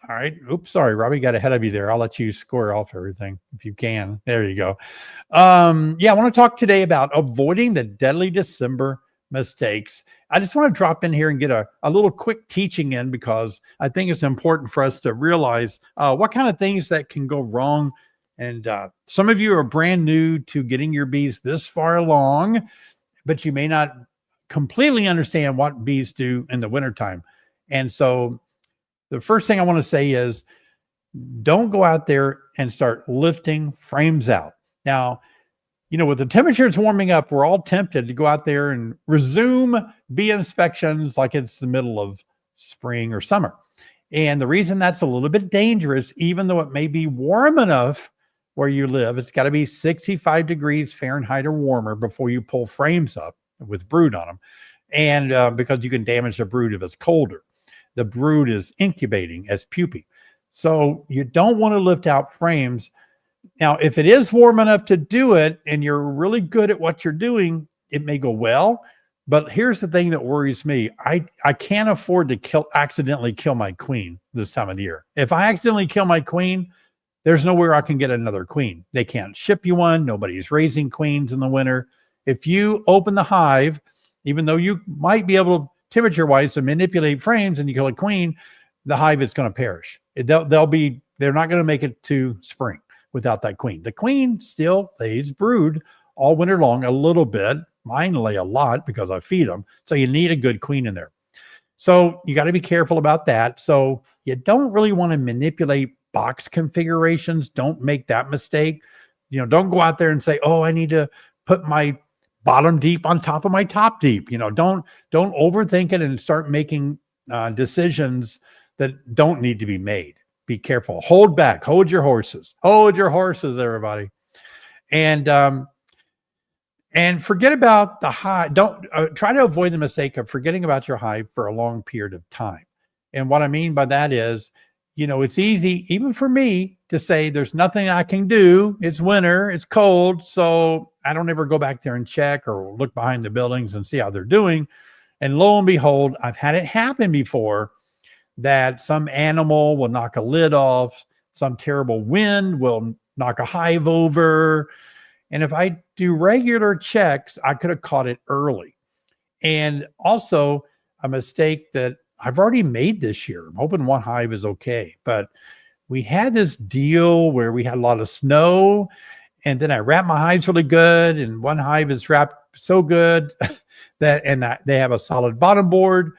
All right. Oops, sorry, Robbie, got ahead of you there. I'll let you score off everything if you can. There you go. Yeah, I want to talk today about avoiding the deadly December mistakes. I just want to drop in here and get a little quick teaching in because I think it's important for us to realize what kind of things that can go wrong. And some of you are brand new to getting your bees this far along, but you may not completely understand what bees do in the wintertime. And so the first thing I want to say is don't go out there and start lifting frames out. Now, with the temperatures warming up, we're all tempted to go out there and resume bee inspections like it's the middle of spring or summer. And the reason that's a little bit dangerous, even though it may be warm enough where you live, it's got to be 65 degrees Fahrenheit or warmer before you pull frames up with brood on them. And because you can damage the brood if it's colder. The brood is incubating as pupae. So you don't want to lift out frames. Now, if it is warm enough to do it and you're really good at what you're doing, it may go well. But here's the thing that worries me. I can't afford to accidentally kill my queen this time of the year. If I accidentally kill my queen, there's nowhere I can get another queen. They can't ship you one. Nobody's raising queens in the winter. If you open the hive, even though you might be able to temperature-wise to manipulate frames and you kill a queen, the hive is going to perish. They're not going to make it to spring without that queen. The queen still lays brood all winter long a little bit. Mine lay a lot because I feed them. So you need a good queen in there. So you got to be careful about that. So you don't really want to manipulate box configurations. Don't make that mistake. Don't go out there and say, oh, I need to put my bottom deep on top of my top deep. Don't overthink it and start making decisions that don't need to be made. Be careful. Hold back. Hold your horses. Hold your horses, everybody. And forget about the hive. Don't try to avoid the mistake of forgetting about your hive for a long period of time. And what I mean by that is, it's easy, even for me, to say there's nothing I can do. It's winter, it's cold, so I don't ever go back there and check or look behind the buildings and see how they're doing. And lo and behold, I've had it happen before that some animal will knock a lid off, some terrible wind will knock a hive over. And if I do regular checks, I could have caught it early. And also a mistake that I've already made this year. I'm hoping one hive is okay. But we had this deal where we had a lot of snow, and then I wrapped my hives really good, and one hive is wrapped so good that they have a solid bottom board.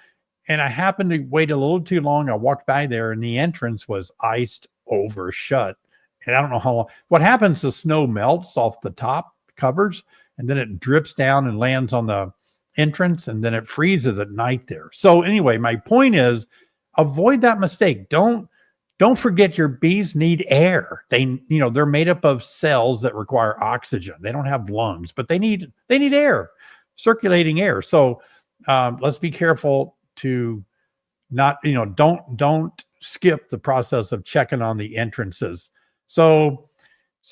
And I happened to wait a little too long. I walked by there, and the entrance was iced over shut. And I don't know how long. What happens, the snow melts off the top covers, and then it drips down and lands on the entrance, and then it freezes at night there. So anyway, my point is avoid that mistake. Don't forget your bees need air. They're made up of cells that require oxygen. They don't have lungs, but they need air, circulating air. So let's be careful to not, don't skip the process of checking on the entrances. So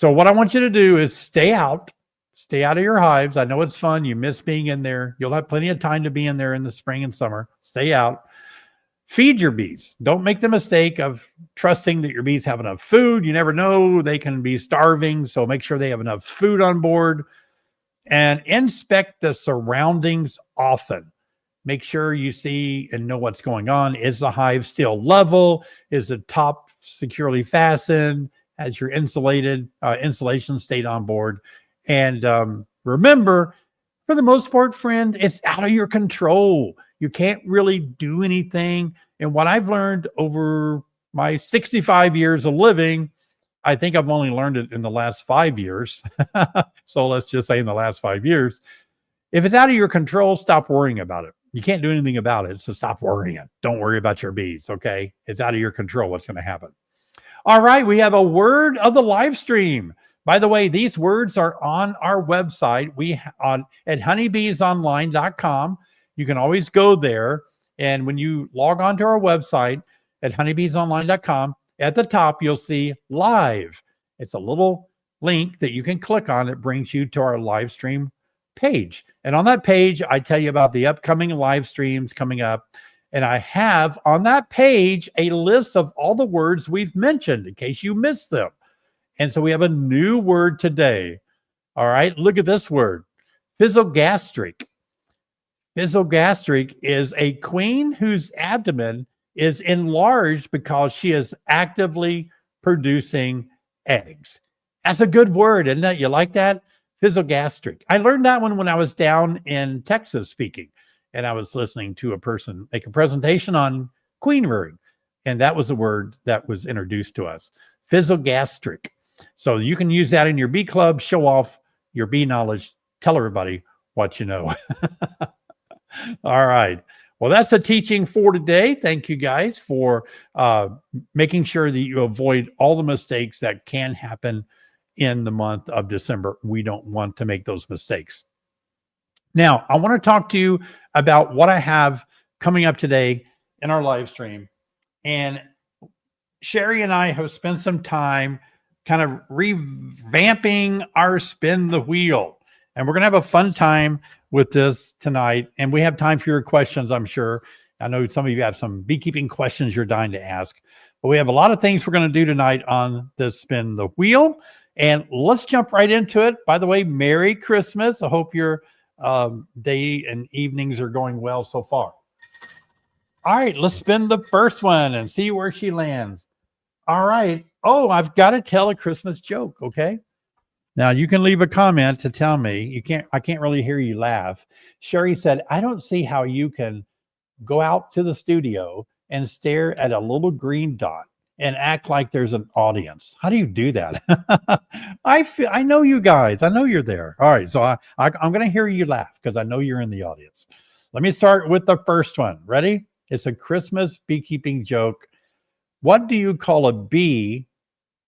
what I want you to do is stay out of your hives. I know it's fun. You miss being in there. You'll have plenty of time to be in there in the spring and summer. Stay out. Feed your bees. Don't make the mistake of trusting that your bees have enough food. You never know. They can be starving. So make sure they have enough food on board. And inspect the surroundings often. Make sure you see and know what's going on. Is the hive still level? Is the top securely fastened? Has your insulation stayed on board? And remember, for the most part, friend, it's out of your control. You can't really do anything. And what I've learned over my 65 years of living, I think I've only learned it in the last 5 years. So let's just say in the last 5 years. If it's out of your control, stop worrying about it. You can't do anything about it, so stop worrying. Don't worry about your bees, okay? It's out of your control what's going to happen. All right, we have a word of the live stream. By the way, these words are on our website. At honeybeesonline.com. You can always go there. And when you log on to our website at honeybeesonline.com, at the top, you'll see live. It's a little link that you can click on. It brings you to our live stream page. And on that page, I tell you about the upcoming live streams coming up. And I have on that page a list of all the words we've mentioned in case you missed them. And so we have a new word today. All right, look at this word, physogastric. Physogastric is a queen whose abdomen is enlarged because she is actively producing eggs. That's a good word, isn't it? You like that? Physogastric. I learned that one when I was down in Texas speaking, and I was listening to a person make a presentation on queen rearing, and that was a word that was introduced to us, physogastric. So you can use that in your bee club, show off your bee knowledge, tell everybody what you know. All right. Well, that's the teaching for today. Thank you guys for making sure that you avoid all the mistakes that can happen in the month of December. We don't want to make those mistakes. Now, I want to talk to you about what I have coming up today in our live stream. And Sherry and I have spent some time kind of revamping our spin the wheel. And we're going to have a fun time with this tonight. And we have time for your questions, I'm sure. I know some of you have some beekeeping questions you're dying to ask. But we have a lot of things we're going to do tonight on this spin the wheel. And let's jump right into it. By the way, Merry Christmas. I hope your day and evenings are going well so far. All right, let's spin the first one and see where she lands. All right. Oh, I've got to tell a Christmas joke, okay? Now you can leave a comment to tell me. I can't really hear you laugh. Sherry said, I don't see how you can go out to the studio and stare at a little green dot and act like there's an audience. How do you do that? I know you guys. I know you're there. All right. So I'm going to hear you laugh because I know you're in the audience. Let me start with the first one. Ready? It's a Christmas beekeeping joke. What do you call a bee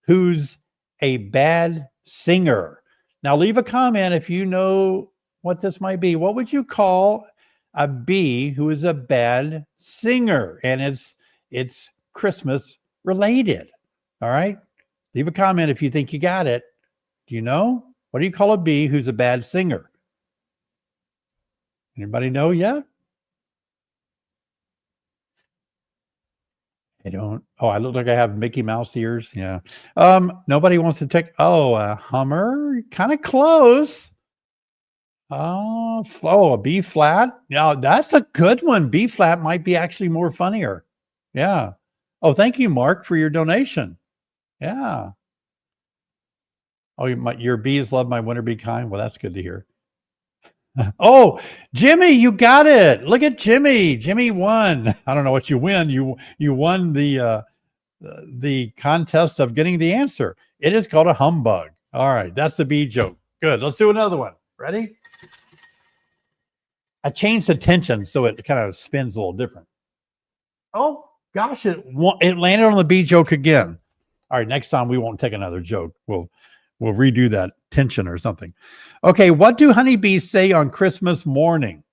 who's a bad singer? Now leave a comment if you know what this might be. What would you call a bee who is a bad singer? And it's Christmas related. All right. Leave a comment if you think you got it. Do you know? What do you call a bee who's a bad singer? Anybody know yet? I don't. Oh, I look like I have Mickey Mouse ears. Yeah. Nobody wants to take. Oh, a hummer. Kind of close. Oh, a B flat. Yeah, that's a good one. B flat might be actually more funnier. Yeah. Oh, thank you, Mark, for your donation. Yeah. Oh, your bees love my winter bee kind. Well, that's good to hear. Oh, Jimmy, you got it. Look at Jimmy. Jimmy won. I don't know what you win. You won the contest of getting the answer. It is called a humbug. All right, that's the bee joke. Good. Let's do another one. Ready? I changed the tension so it kind of spins a little different. Oh gosh, it landed on the bee joke again. All right, next time we won't take another joke. We'll redo that tension or something. Okay, what do honeybees say on Christmas morning?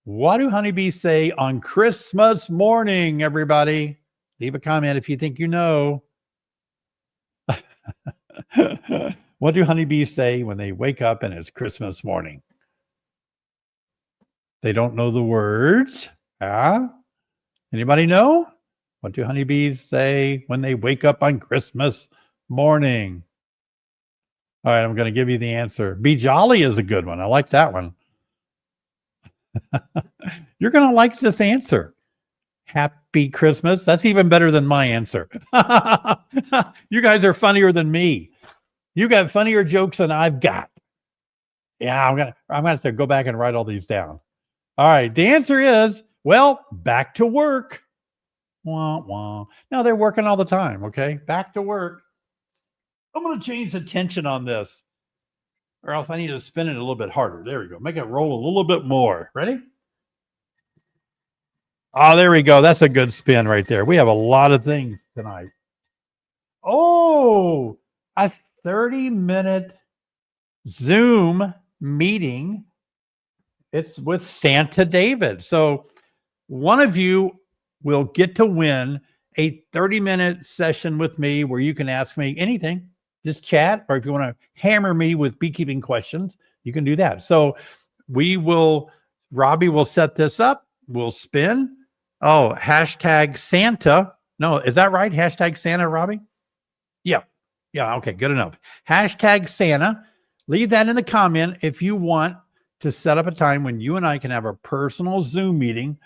What do honeybees say on Christmas morning, everybody? Leave a comment if you think you know. What do honeybees say when they wake up and it's Christmas morning? They don't know the words. Anybody know? What do honeybees say when they wake up on Christmas morning? All right, I'm going to give you the answer. Be jolly is a good one. I like that one. You're going to like this answer. Happy Christmas. That's even better than my answer. You guys are funnier than me. You got funnier jokes than I've got. Yeah, I'm gonna have to go back and write all these down. All right, the answer is, well, back to work. Wah, wah. No, they're working all the time, okay? Back to work. I'm going to change the tension on this, or else I need to spin it a little bit harder. There we go. Make it roll a little bit more. Ready? Oh, there we go. That's a good spin right there. We have a lot of things tonight. Oh, a 30-minute Zoom meeting. It's with Santa David. So one of you will get to win a 30-minute session with me where you can ask me anything, just chat, or if you want to hammer me with beekeeping questions, you can do that. So Robbie will set this up we'll spin. Oh, hashtag Santa. No, is that right? Hashtag Santa, Robbie? Yeah. Yeah. Okay. Good enough. Hashtag Santa. Leave that in the comment if you want to set up a time when you and I can have a personal Zoom meeting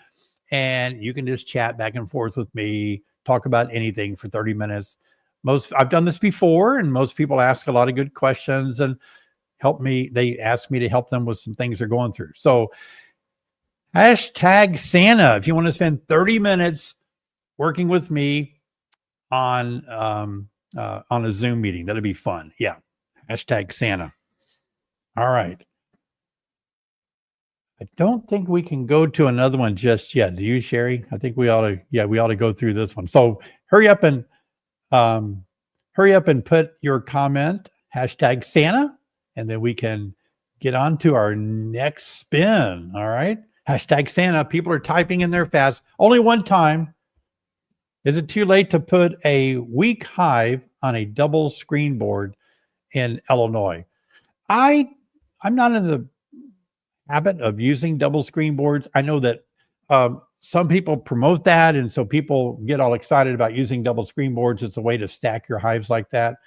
and you can just chat back and forth with me, talk about anything for 30 minutes. I've done this before, and most people ask a lot of good questions and help me. They ask me to help them with some things they're going through. So hashtag Santa, if you want to spend 30 minutes working with me on a Zoom meeting, that'll be fun. Yeah. Hashtag Santa. All right. I don't think we can go to another one just yet. Do you, Sherry? I think we ought to go through this one. So hurry up and put your comment, hashtag Santa, and then we can get on to our next spin. All right. Hashtag Santa. People are typing in there fast. Only one time. Is it too late to put a weak hive on a double screen board in Illinois? I'm not in the habit of using double screen boards. I know that some people promote that, and so people get all excited about using double screen boards. It's a way to stack your hives like that.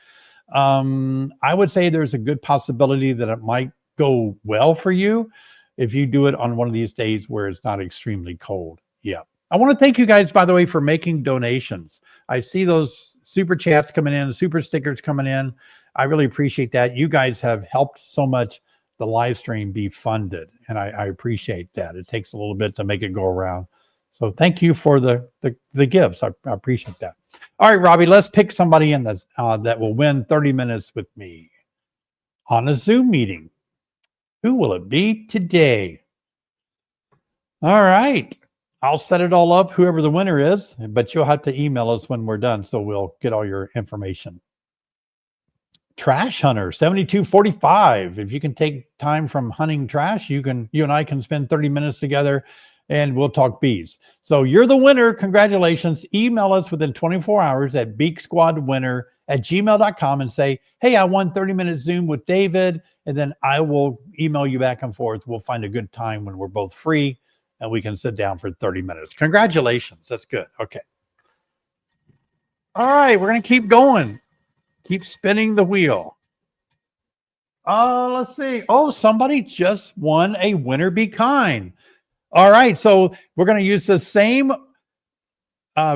I would say there's a good possibility that it might go well for you if you do it on one of these days where it's not extremely cold. Yeah. I want to thank you guys, by the way, for making donations. I see those super chats coming in, super stickers coming in. I really appreciate that. You guys have helped so much the live stream be funded, and I appreciate that. It takes a little bit to make it go around. So thank you for the gifts. I appreciate that. All right, Robbie, let's pick somebody in this that will win 30 minutes with me on a Zoom meeting. Who will it be today? All right. I'll set it all up, whoever the winner is, but you'll have to email us when we're done, so we'll get all your information. Trash hunter 7245. If you can take time from hunting trash, you and I can spend 30 minutes together and we'll talk bees. So you're the winner. Congratulations. Email us within 24 hours at beaksquadwinner@gmail.com and say, hey, I won 30-minute Zoom with David. And then I will email you back and forth. We'll find a good time when we're both free and we can sit down for 30 minutes. Congratulations. That's good. Okay. All right. We're going to keep going. Keep spinning the wheel. Let's see. Oh, somebody just won a Winner Be Kind. All right. So we're going to use the same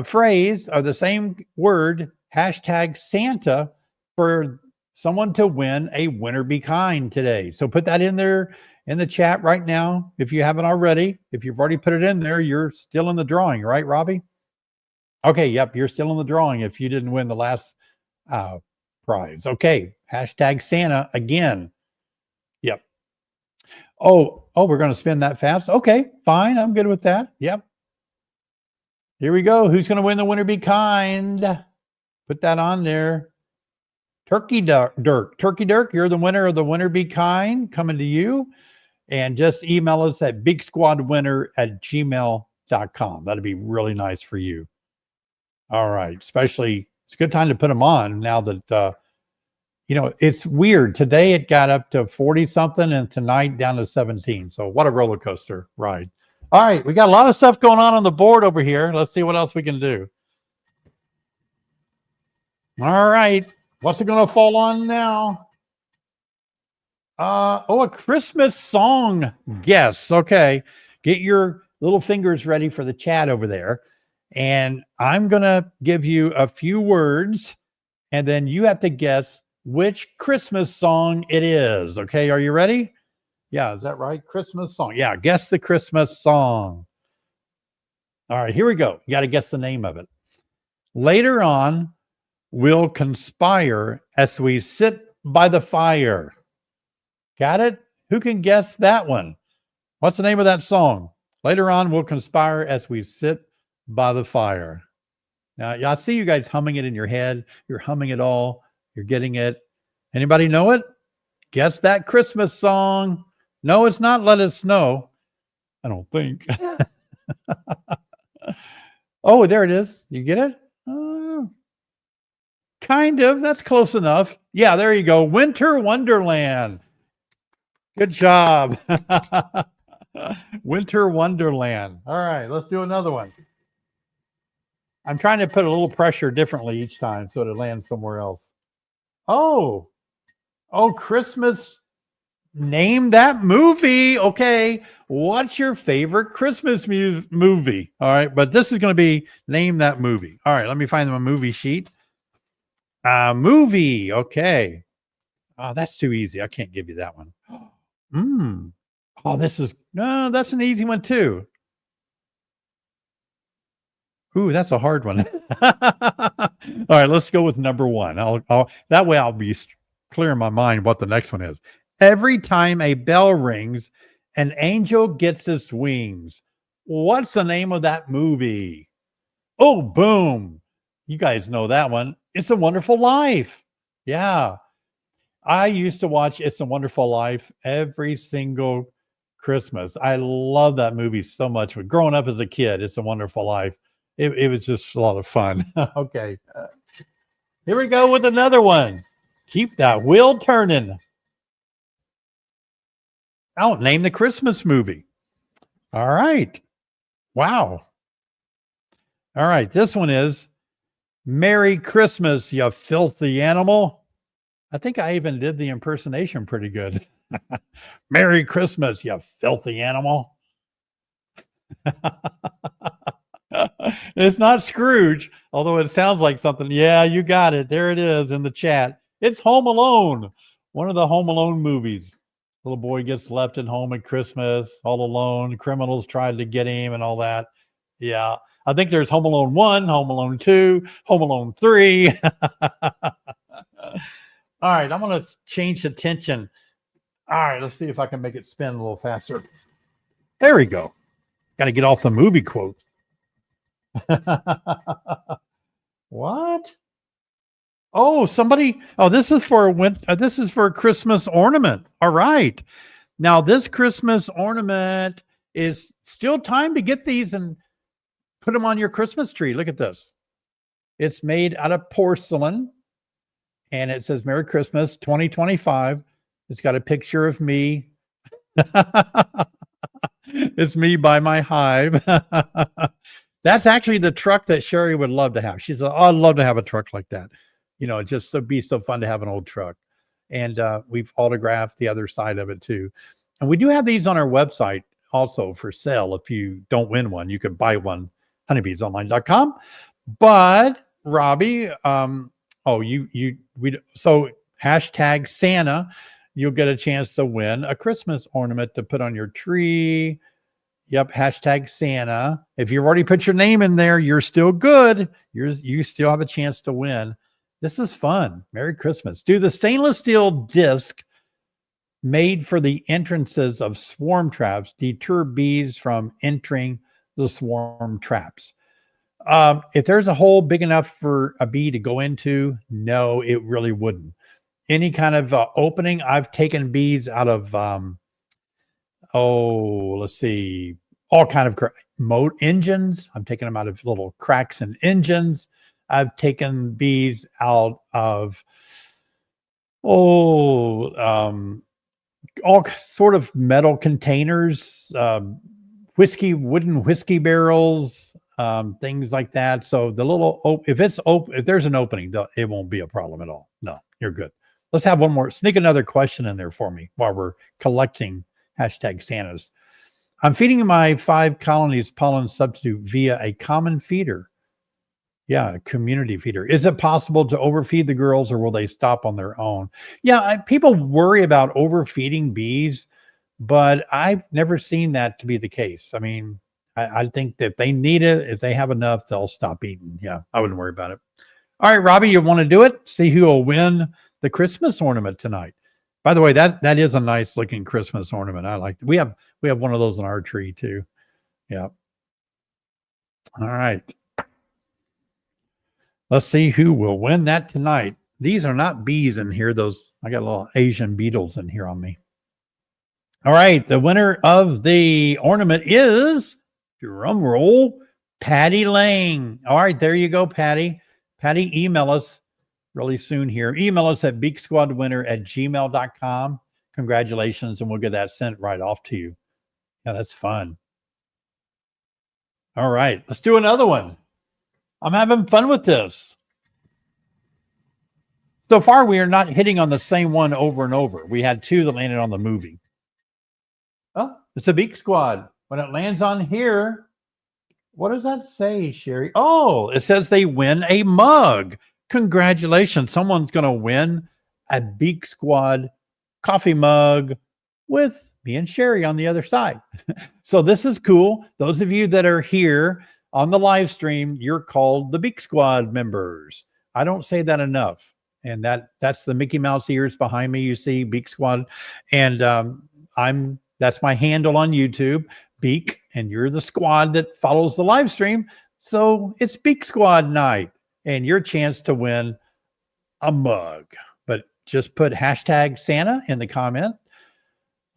phrase or the same word, hashtag Santa, for someone to win a Winner Be Kind today. So put that in there in the chat right now if you haven't already. If you've already put it in there, you're still in the drawing, right, Robbie? Okay. Yep. You're still in the drawing if you didn't win the last prize. Okay. Hashtag Santa again. Yep. Oh, we're going to spin that fast. Okay, fine. I'm good with that. Yep. Here we go. Who's going to win the Winner Be Kind? Put that on there. Turkey Dirk. Turkey Dirk, you're the winner of the Winner Be Kind, coming to you. And just email us at beaksquadwinner@gmail.com. That'd be really nice for you. All right. Especially, it's a good time to put them on now that, it's weird. Today it got up to 40 something and tonight down to 17. So what a roller coaster ride. All right. We got a lot of stuff going on the board over here. Let's see what else we can do. All right. What's it going to fall on now? A Christmas song guess. Okay. Get your little fingers ready for the chat over there. And I'm going to give you a few words, and then you have to guess which Christmas song it is. Okay. Are you ready? Yeah. Is that right? Christmas song. Yeah. Guess the Christmas song. All right. Here we go. You got to guess the name of it. Later on, we'll conspire as we sit by the fire. Got it? Who can guess that one? What's the name of that song? Later on, we'll conspire as we sit by the fire. Now, I see you guys humming it in your head. You're humming it all. You're getting it. Anybody know it? Guess that Christmas song. No, it's not Let It Snow. I don't think. Oh, there it is. You get it? Kind of. That's close enough. Yeah, there you go. Winter Wonderland. Good job. Winter Wonderland. All right, let's do another one. I'm trying to put a little pressure differently each time so it lands somewhere else. Oh, Christmas. Name that movie. Okay. What's your favorite Christmas movie? All right. But this is going to be name that movie. All right. Let me find my movie sheet. Movie. Okay. Oh, that's too easy. I can't give you that one. Oh, that's an easy one too. Ooh, that's a hard one. All right, let's go with number one. That way I'll be clear in my mind what the next one is. Every time a bell rings, an angel gets his wings. What's the name of that movie? Oh, boom. You guys know that one. It's a Wonderful Life. Yeah. I used to watch It's a Wonderful Life every single Christmas. I love that movie so much. But growing up as a kid, It's a Wonderful Life. It was just a lot of fun. Okay. Here we go with another one. Keep that wheel turning. Oh, name the Christmas movie. All right. Wow. All right. This one is Merry Christmas, you filthy animal. I think I even did the impersonation pretty good. Merry Christmas, you filthy animal. It's not Scrooge, although it sounds like something. Yeah, you got it. There it is in the chat. It's Home Alone, one of the Home Alone movies. Little boy gets left at home at Christmas, all alone. Criminals tried to get him and all that. Yeah, I think there's Home Alone 1, Home Alone 2, Home Alone 3. All right, I'm going to change the tension. All right, let's see if I can make it spin a little faster. There we go. Got to get off the movie quote. What? Oh, somebody. Oh, this is for a Christmas ornament. All right. Now, this Christmas ornament is still time to get these and put them on your Christmas tree. Look at this. It's made out of porcelain, and it says Merry Christmas 2025. It's got a picture of me. It's me by my hive. That's actually the truck that Sherry would love to have. She said, "Oh, I'd love to have a truck like that. You know, just so be so fun to have an old truck." And we've autographed the other side of it too. And we do have these on our website also for sale. If you don't win one, you could buy one, honeybeesonline.com. But Robbie, so hashtag Santa, you'll get a chance to win a Christmas ornament to put on your tree. Yep, hashtag Santa. If you've already put your name in there, you're still good. You still have a chance to win. This is fun. Merry Christmas. Do the stainless steel disc made for the entrances of swarm traps deter bees from entering the swarm traps? If there's a hole big enough for a bee to go into, no, it really wouldn't. Any kind of opening, I've taken bees out of let's see, all kind of engines. I'm taking them out of little cracks in engines. I've taken bees out of all sort of metal containers, wooden whiskey barrels, things like that. So the little if there's an opening, it won't be a problem at all. No, you're good. Let's have one more. Sneak another question in there for me while we're collecting hashtag Santas. I'm feeding my 5 colonies pollen substitute via a common feeder. Yeah, a community feeder. Is it possible to overfeed the girls, or will they stop on their own? Yeah, people worry about overfeeding bees, but I've never seen that to be the case. I mean, I think that if they need it, if they have enough, they'll stop eating. Yeah, I wouldn't worry about it. All right, Robbie, you want to do it? See who will win the Christmas ornament tonight. By the way, that is a nice looking Christmas ornament. I like it. We have one of those on our tree too. Yeah. All right. Let's see who will win that tonight. These are not bees in here. I got little Asian beetles in here on me. All right. The winner of the ornament is, drum roll, Patty Lang. All right. There you go, Patty. Patty, email us really soon here. Email us at beaksquadwinner@gmail.com. Congratulations, and we'll get that sent right off to you. Yeah, that's fun. All right, let's do another one. I'm having fun with this. So far, we are not hitting on the same one over and over. We had two that landed on the movie. Oh, it's a beak squad. When it lands on here, what does that say, Sherry? Oh, it says they win a mug. Congratulations. Someone's going to win a Beak Squad coffee mug with me and Sherry on the other side. So this is cool. Those of you that are here on the live stream, you're called the Beak Squad members. I don't say that enough. And that's the Mickey Mouse ears behind me. You see Beak Squad. And that's my handle on YouTube, Beak, and you're the squad that follows the live stream. So it's Beak Squad night and your chance to win a mug. But just put hashtag Santa in the comment.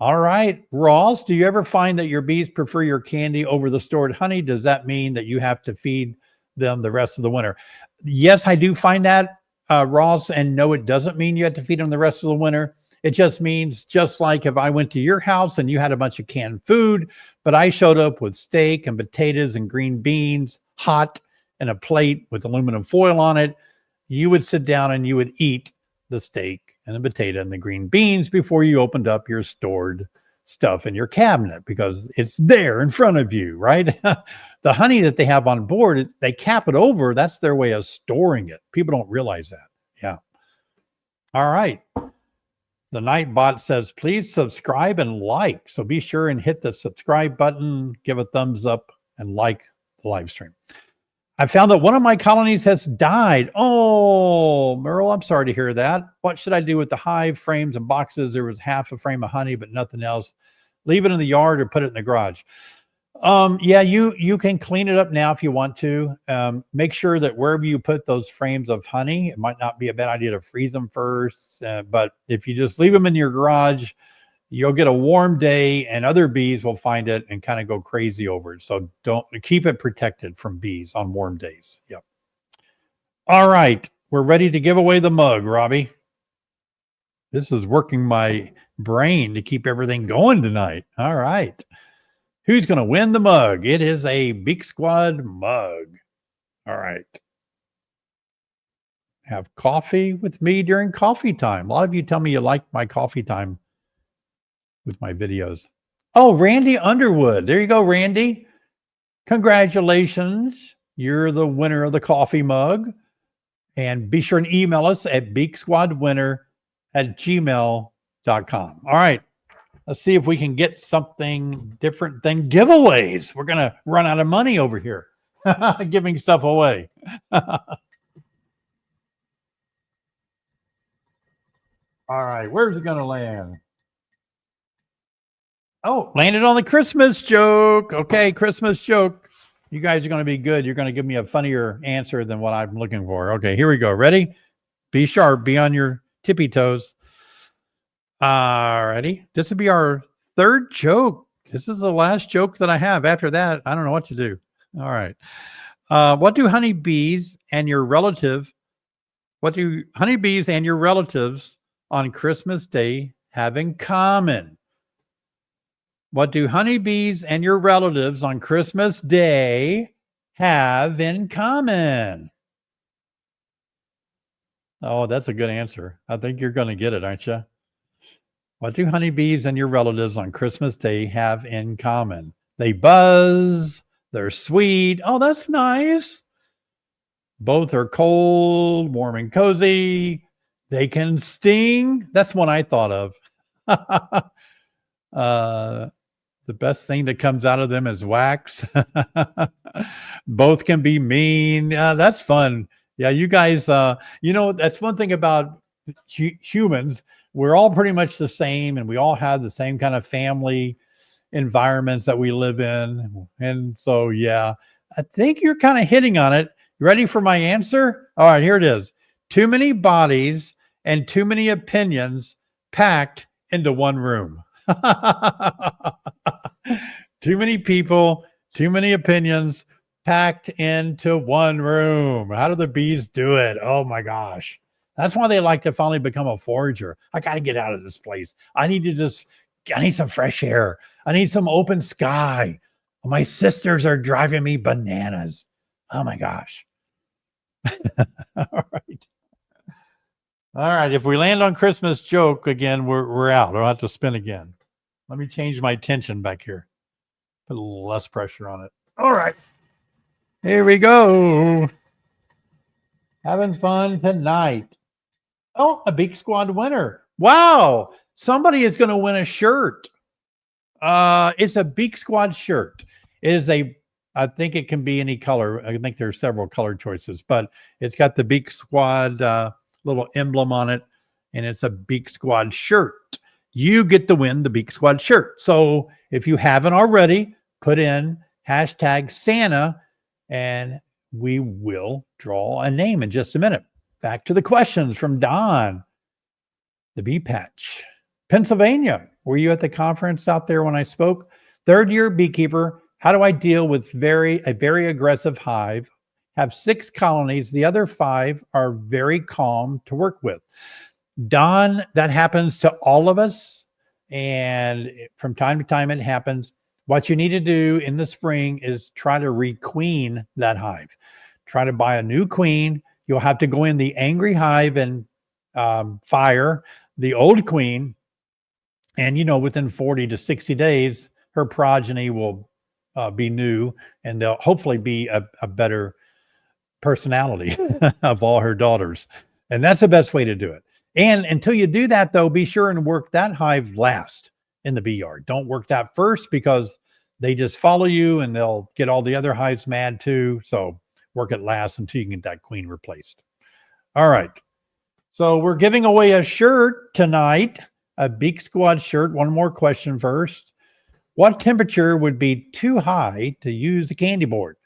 All right, Ross, do you ever find that your bees prefer your candy over the stored honey? Does that mean that you have to feed them the rest of the winter? Yes, I do find that, Ross, and no, it doesn't mean you have to feed them the rest of the winter. It just means, just like if I went to your house and you had a bunch of canned food, but I showed up with steak and potatoes and green beans, hot, and a plate with aluminum foil on it, you would sit down and you would eat the steak and the potato and the green beans before you opened up your stored stuff in your cabinet, because it's there in front of you, right? The honey that they have on board, they cap it over. That's their way of storing it. People don't realize that. Yeah. All right. The Nightbot says, please subscribe and like. So be sure and hit the subscribe button, give a thumbs up, and like the live stream. I found that one of my colonies has died. Oh, Merle, I'm sorry to hear that. What should I do with the hive frames and boxes? There was half a frame of honey, but nothing else. Leave it in the yard or put it in the garage. Yeah, you can clean it up now if you want to. Make sure that wherever you put those frames of honey, it might not be a bad idea to freeze them first. But if you just leave them in your garage, you'll get a warm day and other bees will find it and kind of go crazy over it. So don't keep it protected from bees on warm days. Yep. All right. We're ready to give away the mug, Robbie. This is working my brain to keep everything going tonight. All right. Who's going to win the mug? It is a Beak Squad mug. All right. Have coffee with me during coffee time. A lot of you tell me you like my coffee time with my videos. Oh, Randy Underwood. There you go, Randy. Congratulations. You're the winner of the coffee mug. And be sure and email us at beaksquadwinner@gmail.com. All right. Let's see if we can get something different than giveaways. We're going to run out of money over here giving stuff away. All right. Where's it going to land? Oh, landed on the Christmas joke. Okay, Christmas joke. You guys are going to be good. You're going to give me a funnier answer than what I'm looking for. Okay, here we go. Ready? Be sharp. Be on your tippy toes. Alrighty. This will be our third joke. This is the last joke that I have. After that, I don't know what to do. All right. What do honeybees and your relatives on Christmas Day have in common? What do honeybees and your relatives on Christmas Day have in common? Oh, that's a good answer. I think you're going to get it, aren't you? What do honeybees and your relatives on Christmas Day have in common? They buzz. They're sweet. Oh, that's nice. Both are cold, warm, and cozy. They can sting. That's one I thought of. The best thing that comes out of them is wax. Both can be mean. That's fun. Yeah, you guys, that's one thing about humans. We're all pretty much the same, and we all have the same kind of family environments that we live in. And so, yeah, I think you're kind of hitting on it. You ready for my answer? All right, here it is. Too many bodies and too many opinions packed into one room. Too many people, too many opinions packed into one room. How do the bees do it? Oh my gosh. That's why they like to finally become a forager. I got to get out of this place. I need some fresh air. I need some open sky. My sisters are driving me bananas. Oh my gosh. All right. All right. If we land on Christmas joke again, we're out. I'll have to spin again. Let me change my tension back here. Put a little less pressure on it. All right. Here we go. Having fun tonight. Oh, a Beak Squad winner. Wow. Somebody is going to win a shirt. It's a Beak Squad shirt. It is I think it can be any color. I think there are several color choices, but it's got the Beak Squad little emblem on it, and it's a Beak Squad shirt. You get to win the Beak Squad shirt. So if you haven't already, put in hashtag Santa, and we will draw a name in just a minute. Back to the questions from Don. The Bee Patch. Pennsylvania. Were you at the conference out there when I spoke? Third-year beekeeper. How do I deal with a very aggressive hive? Have 6 colonies. The other 5 are very calm to work with. Don, that happens to all of us. And from time to time, it happens. What you need to do in the spring is try to requeen that hive. Try to buy a new queen. You'll have to go in the angry hive and fire the old queen. And, within 40 to 60 days, her progeny will be new, and they'll hopefully be a better personality of all her daughters. And that's the best way to do it. And until you do that, though, be sure and work that hive last in the bee yard. Don't work that first, because they just follow you and they'll get all the other hives mad too. So work it last until you can get that queen replaced. All right. So we're giving away a shirt tonight, a Beak Squad shirt. One more question first. What temperature would be too high to use a candy board?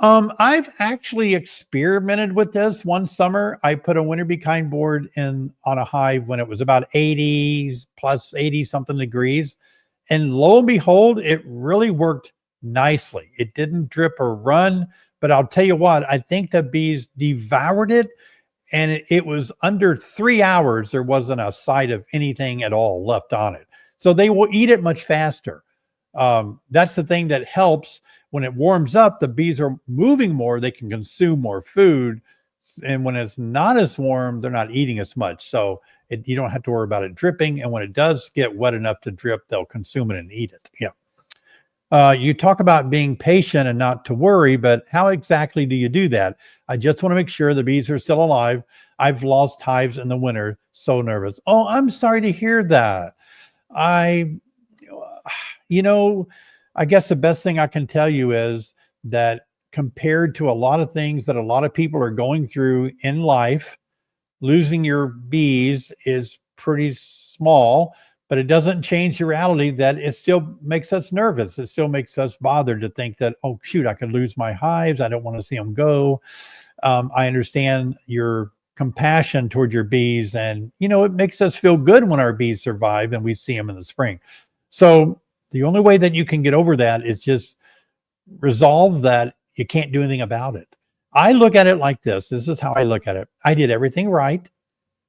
I've actually experimented with this. One summer, I put a winter bee kind board on a hive when it was about 80s plus 80 something degrees. And lo and behold, it really worked nicely. It didn't drip or run, but I'll tell you what, I think the bees devoured it. And it was under 3 hours. There wasn't a sight of anything at all left on it. So they will eat it much faster. That's the thing that helps. When it warms up, the bees are moving more. They can consume more food. And when it's not as warm, they're not eating as much. So you don't have to worry about it dripping. And when it does get wet enough to drip, they'll consume it and eat it. Yeah. You talk about being patient and not to worry, but how exactly do you do that? I just want to make sure the bees are still alive. I've lost hives in the winter. So nervous. Oh, I'm sorry to hear that. I guess the best thing I can tell you is that compared to a lot of things that a lot of people are going through in life, losing your bees is pretty small, but it doesn't change the reality that it still makes us nervous. It still makes us bothered to think that, oh, shoot, I could lose my hives. I don't want to see them go. I understand your compassion toward your bees, and, it makes us feel good when our bees survive and we see them in the spring. So the only way that you can get over that is just resolve that you can't do anything about it. I look at it like this. This is how I look at it. I did everything right.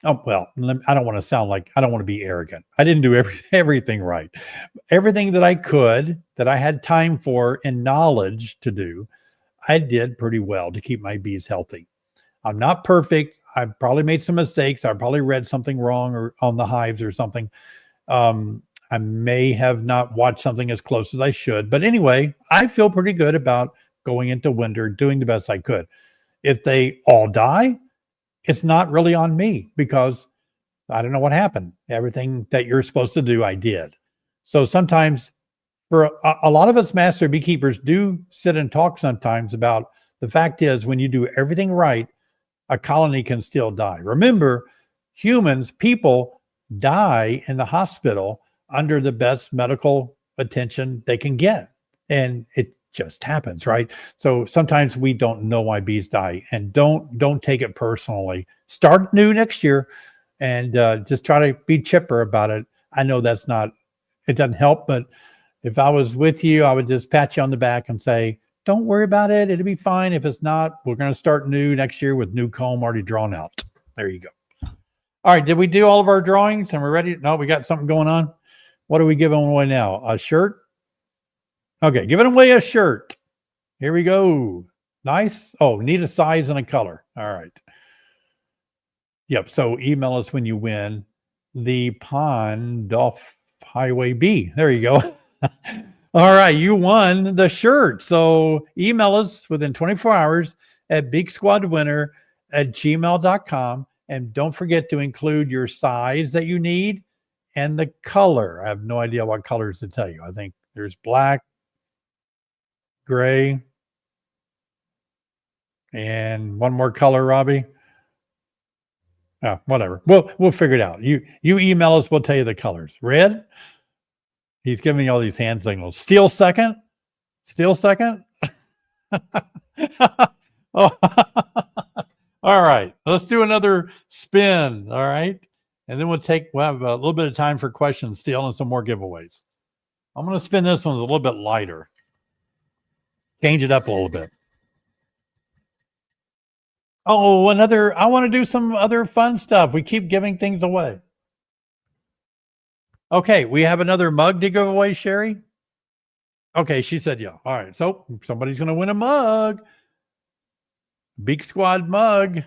Oh, well, I don't want to be arrogant. I didn't do everything right. Everything that I could, that I had time for and knowledge to do, I did pretty well to keep my bees healthy. I'm not perfect. I probably made some mistakes. I probably read something wrong or on the hives or something. I may have not watched something as close as I should. But anyway, I feel pretty good about going into winter, doing the best I could. If they all die, it's not really on me, because I don't know what happened. Everything that you're supposed to do, I did. So sometimes, for a lot of us master beekeepers do sit and talk sometimes about the fact is, when you do everything right, a colony can still die. Remember, people die in the hospital under the best medical attention they can get. And it just happens, right? So sometimes we don't know why bees die, and don't take it personally. Start new next year and just try to be chipper about it. I know it doesn't help, but if I was with you, I would just pat you on the back and say, don't worry about it. It'll be fine. If it's not, we're going to start new next year with new comb already drawn out. There you go. All right. Did we do all of our drawings and we're ready? No, we got something going on. What are we giving away now? A shirt? Okay, giving away a shirt. Here we go. Nice. Oh, need a size and a color. All right. Yep. So email us when you win the Pond off Highway B. There you go. All right. You won the shirt. So email us within 24 hours at beaksquadwinner@gmail.com. And don't forget to include your size that you need and the color. I have no idea what colors to tell you. I think there's black, gray, and one more color, Robbie. Oh, whatever. We'll figure it out. You email us, we'll tell you the colors. Red. He's giving me all these hand signals. Steel second. Steel second. Oh. All right. Let's do another spin. All right. And then we'll have a little bit of time for questions still and some more giveaways. I'm going to spin this one a little bit lighter. Change it up a little bit. Oh, I want to do some other fun stuff. We keep giving things away. Okay, we have another mug to give away, Sherry. Okay, she said yeah. All right, so somebody's going to win a mug. Beak Squad mug.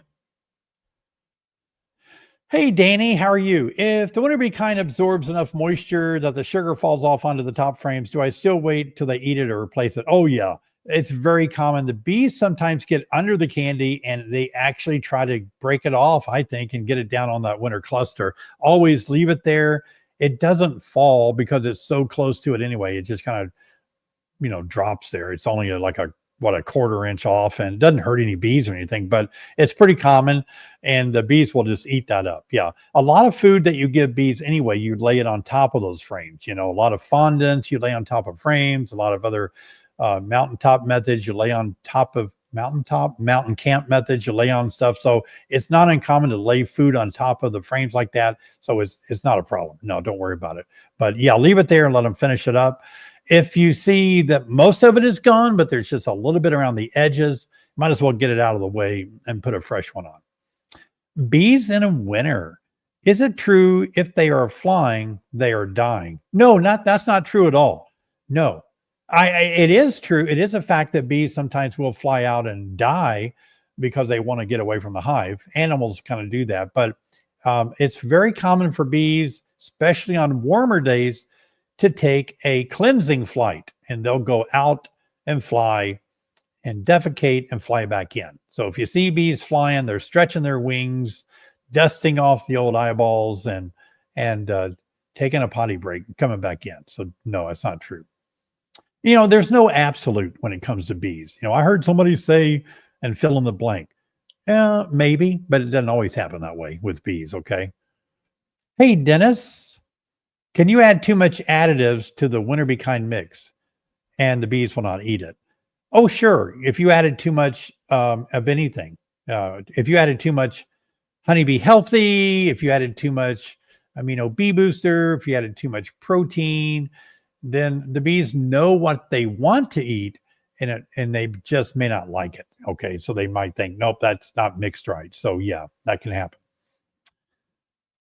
Hey, Danny, how are you? If the winter bee kind absorbs enough moisture that the sugar falls off onto the top frames, do I still wait till they eat it or replace it? Oh, yeah. It's very common. The bees sometimes get under the candy and they actually try to break it off, I think, and get it down on that winter cluster. Always leave it there. It doesn't fall because it's so close to it anyway. It just kind of, drops there. It's only like a quarter inch off and doesn't hurt any bees or anything, but it's pretty common and the bees will just eat that up. Yeah. A lot of food that you give bees anyway, you lay it on top of those frames. A lot of fondant you lay on top of frames, a lot of other mountaintop methods you lay on top of mountain camp methods you lay on stuff. So it's not uncommon to lay food on top of the frames like that. So it's not a problem. No, don't worry about it. But yeah, leave it there and let them finish it up. If you see that most of it is gone, but there's just a little bit around the edges, might as well get it out of the way and put a fresh one on. Bees in a winter. Is it true if they are flying, they are dying? No, that's not true at all. No. It is true. It is a fact that bees sometimes will fly out and die because they want to get away from the hive. Animals kind of do that, but it's very common for bees, especially on warmer days, to take a cleansing flight, and they'll go out and fly and defecate and fly back in. So if you see bees flying, they're stretching their wings, dusting off the old eyeballs, and taking a potty break, coming back in. So no, it's not true. There's no absolute when it comes to bees. I heard somebody say, and fill in the blank. Maybe, but it doesn't always happen that way with bees, okay? Hey, Dennis, can you add too much additives to the winter bee kind mix and the bees will not eat it? Oh, sure. If you added too much of anything, if you added too much honeybee healthy, if you added too much amino bee booster, if you added too much protein, then the bees know what they want to eat and they just may not like it. Okay. So they might think, nope, that's not mixed right. So yeah, that can happen.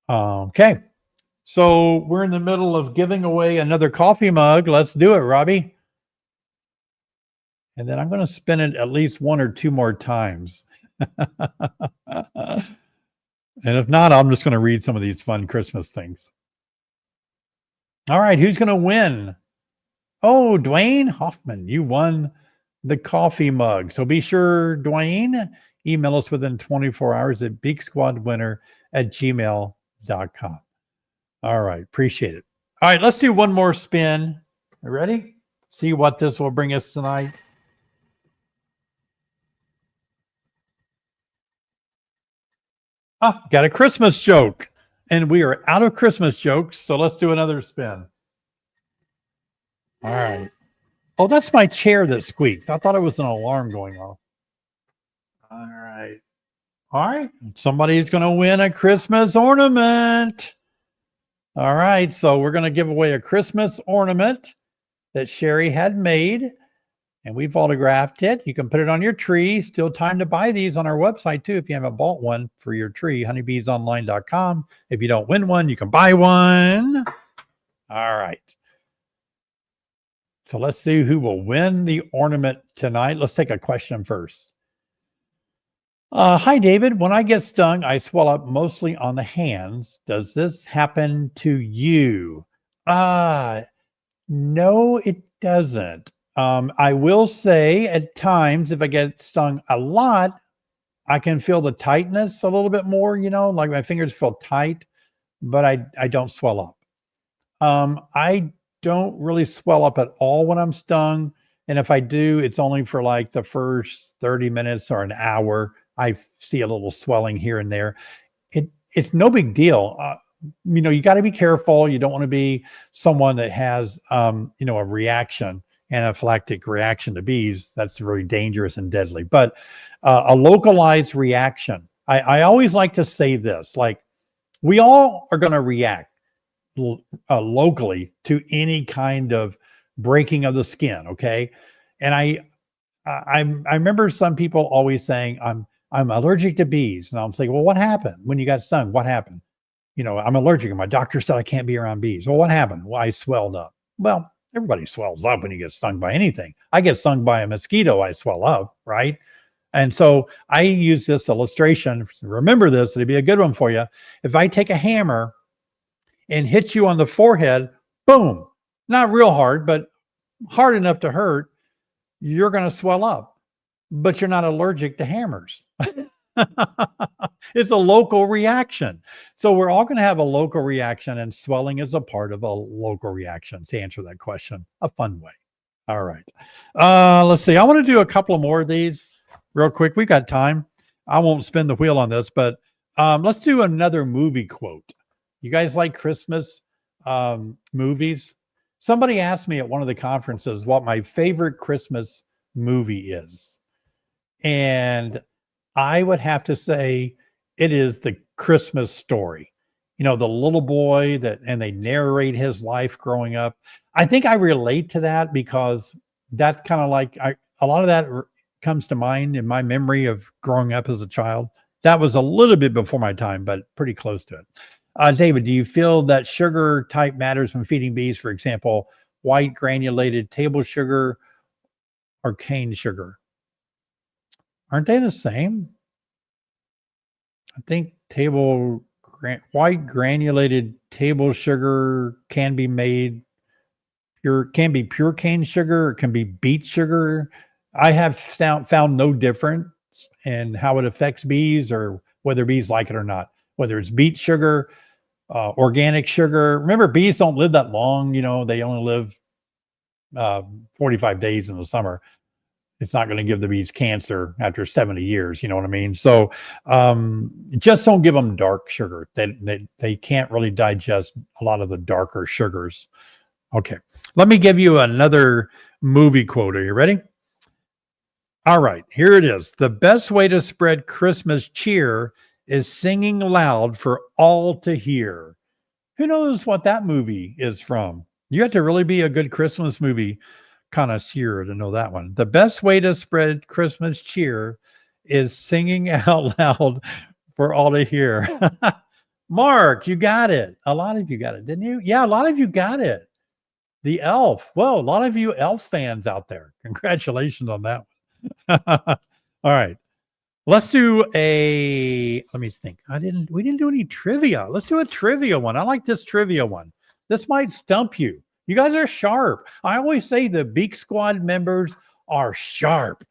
Okay. So we're in the middle of giving away another coffee mug. Let's do it, Robbie. And then I'm going to spin it at least one or two more times. And if not, I'm just going to read some of these fun Christmas things. All right, who's going to win? Oh, Dwayne Hoffman, you won the coffee mug. So be sure, Dwayne, email us within 24 hours at beaksquadwinner@gmail.com. All right, appreciate it. All right, let's do one more spin. You ready? See what this will bring us tonight. Got a Christmas joke. And we are out of Christmas jokes, so let's do another spin. All right. Oh, that's my chair that squeaked. I thought it was an alarm going off. All right. All right. Somebody's going to win a Christmas ornament. All right. So we're going to give away a Christmas ornament that Sherry had made, and we've autographed it. You can put it on your tree. Still time to buy these on our website, too, if you haven't bought one for your tree, honeybeesonline.com. If you don't win one, you can buy one. All right. So let's see who will win the ornament tonight. Let's take a question first. Hi, David. When I get stung, I swell up mostly on the hands. Does this happen to you? No, it doesn't. I will say at times, if I get stung a lot, I can feel the tightness a little bit more, like my fingers feel tight, but I don't swell up. I don't really swell up at all when I'm stung. And if I do, it's only for like the first 30 minutes or an hour. I see a little swelling here and there. It's no big deal. You got to be careful. You don't want to be someone that has, a reaction, anaphylactic reaction to bees. That's really dangerous and deadly. But a localized reaction, I always like to say this, like we all are going to react locally to any kind of breaking of the skin. Okay. And I remember some people always saying, I'm allergic to bees. And I'm saying, well, what happened when you got stung? What happened? I'm allergic and my doctor said I can't be around bees. Well, what happened? Well, I swelled up. Well, everybody swells up when you get stung by anything. I get stung by a mosquito, I swell up, right? And so I use this illustration. Remember this, it'd be a good one for you. If I take a hammer and hit you on the forehead, boom, not real hard, but hard enough to hurt, you're going to swell up, but you're not allergic to hammers. It's a local reaction. So we're all going to have a local reaction, and swelling is a part of a local reaction, to answer that question a fun way. All right. Let's see. I want to do a couple more of these real quick. We've got time. I won't spin the wheel on this, but let's do another movie quote. You guys like Christmas movies? Somebody asked me at one of the conferences what my favorite Christmas movie is. And I would have to say it is The Christmas Story. The little boy and they narrate his life growing up. I think I relate to that because that's kind of like a lot of that comes to mind in my memory of growing up as a child. That was a little bit before my time, but pretty close to it. David, do you feel that sugar type matters when feeding bees? For example, white granulated table sugar or cane sugar? Aren't they the same? I think white granulated table sugar can be made pure, can be pure cane sugar, or can be beet sugar. I have found no difference in how it affects bees or whether bees like it or not, whether it's beet sugar, organic sugar. Remember, bees don't live that long. They only live 45 days in the summer. It's not going to give the bees cancer after 70 years. You know what I mean? So just don't give them dark sugar. They can't really digest a lot of the darker sugars. Okay. Let me give you another movie quote. Are you ready? All right. Here it is. The best way to spread Christmas cheer is singing loud for all to hear. Who knows what that movie is from? You have to really be a good Christmas movie connoisseur to know that one. The best way to spread Christmas cheer is singing out loud for all to hear. Mark, you got it. A lot of you got it, didn't you? Yeah, a lot of you got it. The Elf. Well, a lot of you Elf fans out there. Congratulations on that one. All right. Let's do let me think. We didn't do any trivia. Let's do a trivia one. I like this trivia one. This might stump you. You guys are sharp. I always say the Beak Squad members are sharp.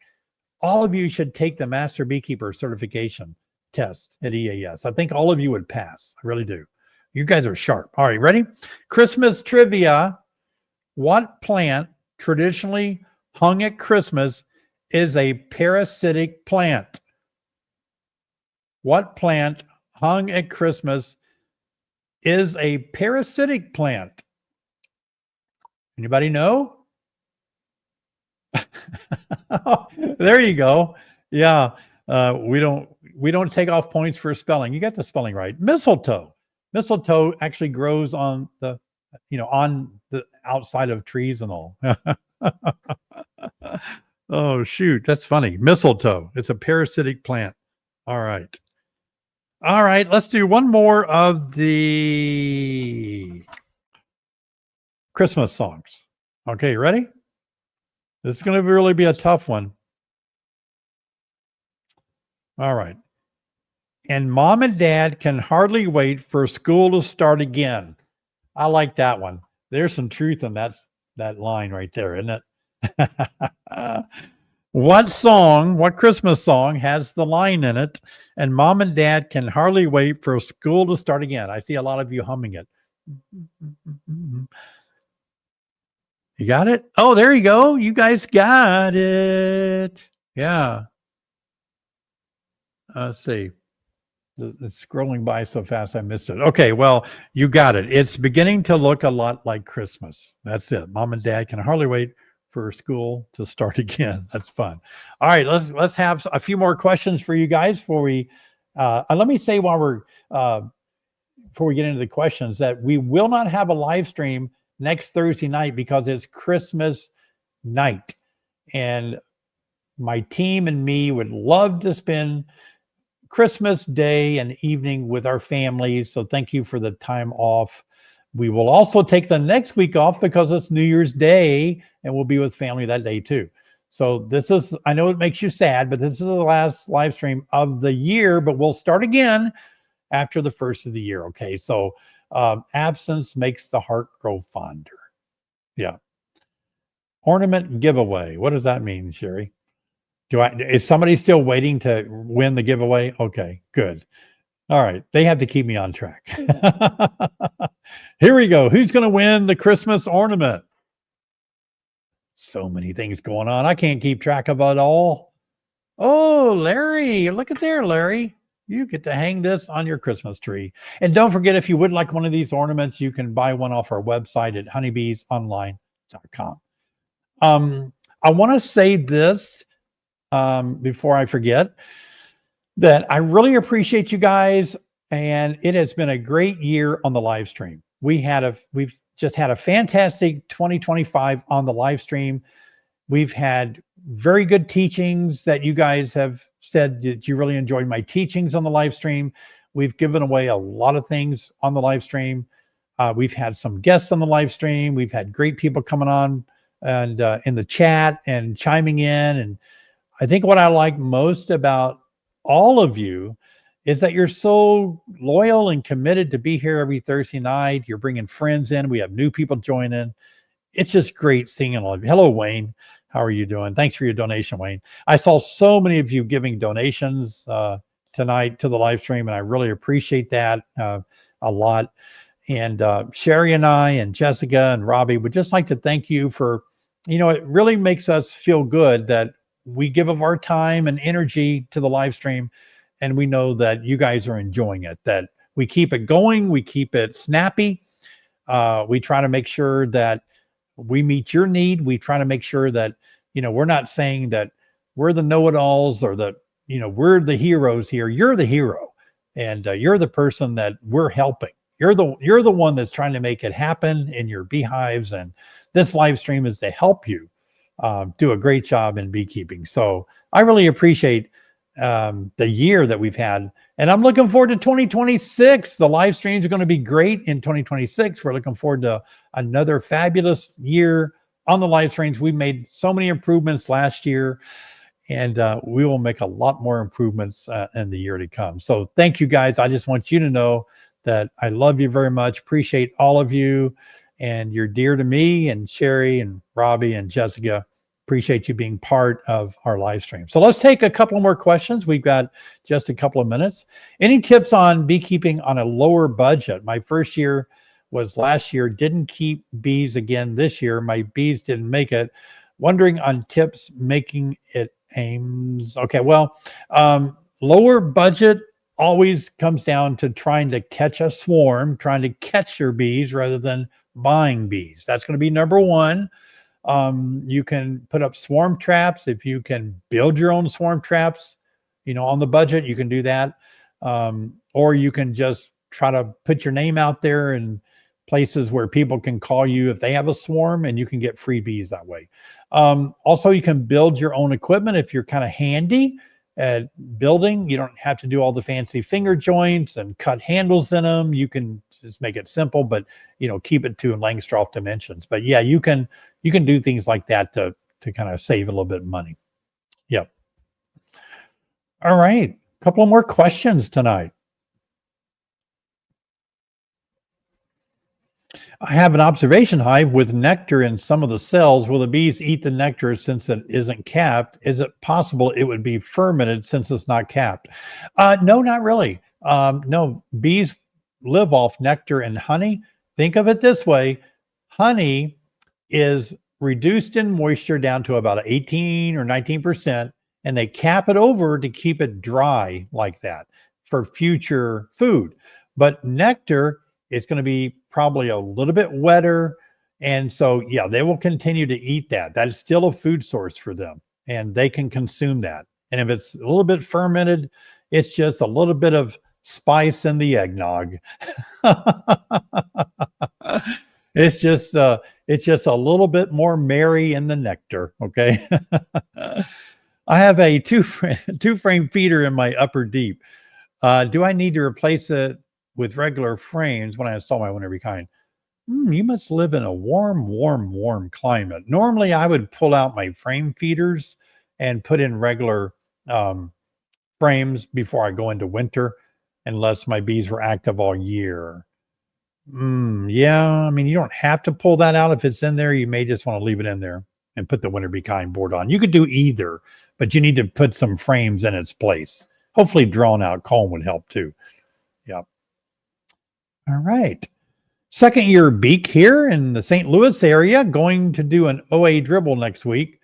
All of you should take the Master Beekeeper certification test at EAS. I think all of you would pass. I really do. You guys are sharp. All right, ready? Christmas trivia. What plant traditionally hung at Christmas is a parasitic plant? What plant hung at Christmas is a parasitic plant? Anybody know? There you go. Yeah. We don't take off points for spelling. You got the spelling right. Mistletoe. Mistletoe actually grows on the outside of trees and all. Oh, shoot. That's funny. Mistletoe. It's a parasitic plant. All right. All right. Let's do one more of the Christmas songs. Okay, you ready? This is going to really be a tough one. All right. And mom and dad can hardly wait for school to start again. I like that one. There's some truth in that line right there, isn't it? What Christmas song has the line in it, and mom and dad can hardly wait for school to start again? I see a lot of you humming it. You got it? Oh, there you go. You guys got it. Yeah. Let's see. It's scrolling by so fast I missed it. Okay, well, you got it. It's beginning to look a lot like Christmas. That's it. Mom and dad can hardly wait for school to start again. That's fun. All right, let's have a few more questions for you guys before we let me say while we're before we get into the questions that we will not have a live stream next Thursday night because it's Christmas night. And my team and me would love to spend Christmas Day and evening with our families. So thank you for the time off. We will also take the next week off because it's New Year's Day and we'll be with family that day too. So this is, I know it makes you sad, but this is the last live stream of the year, but we'll start again after the first of the year. Okay. So absence makes the heart grow fonder. Yeah. Ornament giveaway. What does that mean, Sherry? Is somebody still waiting to win the giveaway? Okay, good. All right. They have to keep me on track. Here we go. Who's going to win the Christmas ornament? So many things going on. I can't keep track of it all. Oh, Larry, look at there, Larry. You get to hang this on your Christmas tree. And don't forget, if you would like one of these ornaments, you can buy one off our website at honeybeesonline.com. I want to say this before I forget, that I really appreciate you guys, and it has been a great year on the live stream. We've just had a fantastic 2025 on the live stream. We've had very good teachings that you guys have said that you really enjoyed my teachings on the live stream. We've given away a lot of things on the live stream. We've had some guests on the live stream. We've had great people coming on and in the chat and chiming in. And I think what I like most about all of you is that you're so loyal and committed to be here every Thursday night. You're bringing friends in. We have new people joining. It's just great seeing all of you. Hello, Wayne. How are you doing? Thanks for your donation, Wayne. I saw so many of you giving donations tonight to the live stream, and I really appreciate that a lot. And Sherry and I and Jessica and Robbie would just like to thank you for, it really makes us feel good that we give of our time and energy to the live stream, and we know that you guys are enjoying it, that we keep it going, we keep it snappy. We try to make sure that we meet your need. We try to make sure that, we're not saying that we're the know-it-alls or that, we're the heroes here. You're the hero, and you're the person that we're helping. You're the one that's trying to make it happen in your beehives, and this live stream is to help you do a great job in beekeeping. So I really appreciate the year that we've had, and I'm looking forward to 2026. The live streams are going to be great in 2026. We're looking forward to another fabulous year on the live streams. We made so many improvements last year, and we will make a lot more improvements in the year to come. So thank you guys. I just want you to know that I love you very much. Appreciate all of you, and you're dear to me, and Sherry and Robbie and Jessica. Appreciate you being part of our live stream. So let's take a couple more questions. We've got just a couple of minutes. Any tips on beekeeping on a lower budget? My first year was last year. Didn't keep bees again this year. My bees didn't make it. Wondering on tips making it aims. Okay, well, lower budget always comes down to trying to catch a swarm, trying to catch your bees rather than buying bees. That's going to be number one. You can put up swarm traps. If you can build your own swarm traps, on the budget, you can do that. Or you can just try to put your name out there in places where people can call you if they have a swarm, and you can get free bees that way. Also, you can build your own equipment if you're kind of handy. at building. You don't have to do all the fancy finger joints and cut handles in them. You can just make it simple, but keep it to Langstroth dimensions. But yeah, you can do things like that to kind of save a little bit of money. Yep. All right. A couple of more questions tonight. I have an observation hive with nectar in some of the cells. Will the bees eat the nectar since it isn't capped? Is it possible it would be fermented since it's not capped? No, not really. No, bees live off nectar and honey. Think of it this way. Honey is reduced in moisture down to about 18 or 19%, and they cap it over to keep it dry like that for future food. But nectar is going to be probably a little bit wetter. And so, yeah, they will continue to eat that. That is still a food source for them, and they can consume that. And if it's a little bit fermented, it's just a little bit of spice in the eggnog. It's just a little bit more merry in the nectar. Okay. I have a two frame feeder in my upper deep. Do I need to replace it with regular frames when I install my one of every kind? You must live in a warm climate. Normally, I would pull out my frame feeders and put in regular frames before I go into winter, unless my bees were active all year. Yeah, I mean, you don't have to pull that out if it's in there. You may just want to leave it in there and put the winter bee kind board on. You could do either, but you need to put some frames in its place. Hopefully, drawn out comb would help too. Yep. All right. Second year beak here in the St. Louis area, going to do an OA dribble next week.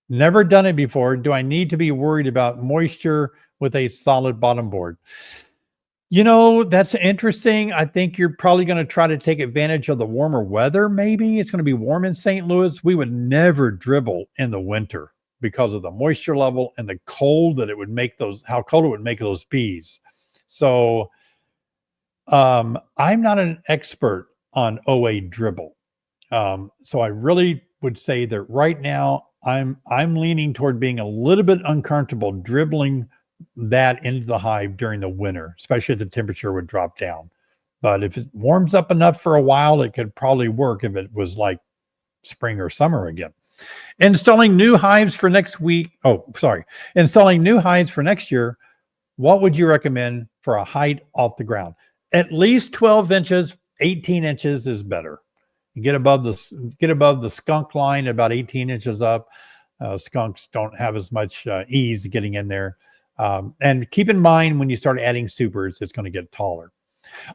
Never done it before. Do I need to be worried about moisture with a solid bottom board? That's interesting. I think you're probably going to try to take advantage of the warmer weather. Maybe it's going to be warm in St. Louis. We would never dribble in the winter because of the moisture level and the cold that it would make how cold it would make those bees. So I'm not an expert on OA dribble. So I really would say that right now I'm leaning toward being a little bit uncomfortable dribbling that into the hive during the winter, especially if the temperature would drop down. But if it warms up enough for a while, it could probably work if it was like spring or summer again. Installing new hives for next week. Installing new hives for next year. What would you recommend for a height off the ground? At least 12 inches, 18 inches is better. You get above the skunk line about 18 inches up. Skunks don't have as much ease getting in there. And keep in mind when you start adding supers, it's going to get taller.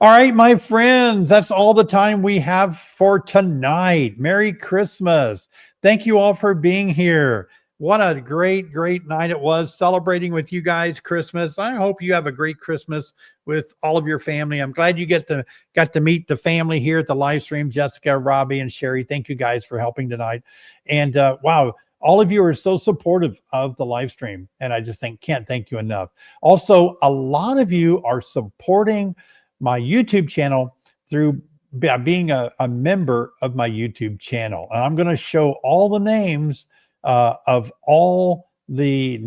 All right, my friends, that's all the time we have for tonight. Merry Christmas. Thank you all for being here. What a great night it was celebrating with you guys Christmas. I hope you have a great Christmas with all of your family. I'm glad you got to meet the family here at the live stream. Jessica, Robbie, and Sherry, thank you guys for helping tonight. And wow, all of you are so supportive of the live stream, and I just can't thank you enough. Also, a lot of you are supporting my YouTube channel through being a member of my YouTube channel. And I'm going to show all the names of all the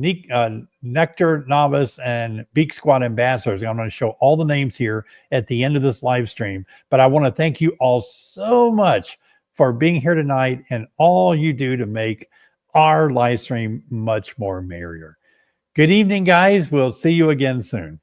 Nectar Novice and Beak Squad ambassadors. I'm going to show all the names here at the end of this live stream. But I want to thank you all so much for being here tonight and all you do to make our live stream much more merrier. Good evening, guys. We'll see you again soon.